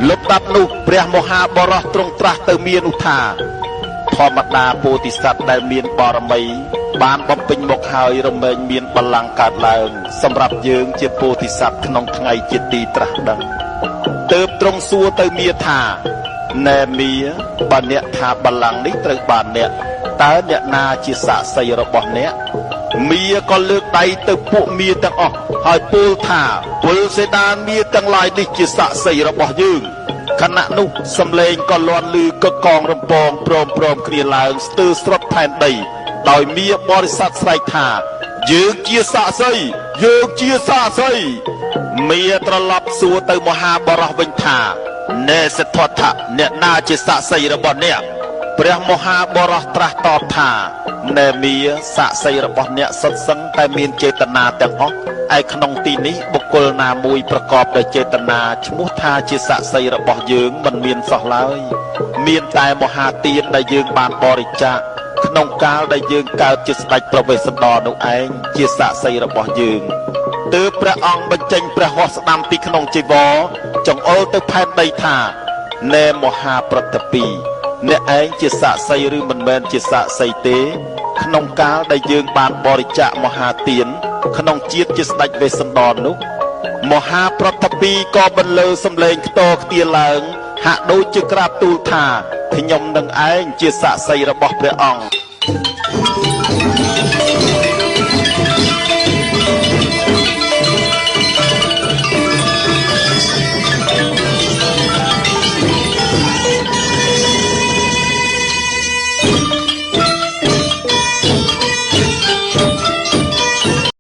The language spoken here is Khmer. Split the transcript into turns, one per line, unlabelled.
លុបដាប់នោះព្រះមហាបរោះទ្រង់ត្រាស់ទៅមានឧថាធម្មតាពោធិសត្វដែលមានបរមីបានបំពេញមកហើយរមែងមានបល្ល័ង្កកើតឡើងសម្រាប់យើងជាពោធិសត្វក្នុងថ្ងៃជាទីត្រាស់ដឹងទើបទ្រង់សួរទៅមាថាណែមាបើអ្នកថាបល្ល័ង្កនេះត្រូវបានអ្នកតើអ្នកណាជាសាក្សីរបស់អ្នកមាក៏លើកដៃទៅពួកមាទាំងអស់ហើយពោលថាពលសេដានមាទាំងឡាយនេះជាសាក្សីរបស់យើងខណៈនោះសំឡេងក៏លាន់ឮកកងរំពងព្រមគ្នាឡើងស្ទើរស្រុតផែនដីដោយមាបរិស័ទស្រែកថាយើងជាសាក្សីយើងជាសាក្សីមាត្រឡប់សួរទៅមហាបរោះវិញថាណែសិទ្ធត្ថៈអ្នកណាជាសាក្សីរបស់អ្នកព្រះមហាបរោះត្រាស់តបថាណែមាសាក្សីរបស់អ្នកសុទ្ធសឹងតែមានចេតនាទាំងអស់ឯក្នុងទីនេះបុគ្គលណាមួយប្រកបដោយចេតនាឈ្មោះថាជាសាក្សីរបស់យើងមិនមានសោះឡើយមានតែមហាទានដែលយើងបានបរិច្ចាគក្នុងកាលដែលយើងកើតជាស្ដេចប្រវេស្សន្តរនោះឯងជាសាក្សីរបស់យើងទើបព្រះអង្គបញ្ចេញព្រះហស្ថស្ដាំពីក្នុងជីវរចង្អុលទៅផែនដីថាណែមហាប្រតិពីអ្នកឯងជាសាក្សីឬមិនមែនជាសាក្សីទេក្នុងកាលដែលយើងបានបរិច្ចាគមហាទានក្នុងជាតិជាស្ដេចវេស្សន្តរនោះមហាប្រតិពីក៏បន្លឺសំឡេងខ្ទរខ្ទាឡើងហាក់ដូចជាក្រាបទូលថាខ្ញុំនឹងឯងជាសាក្សីរបស់ព្រះអង្គ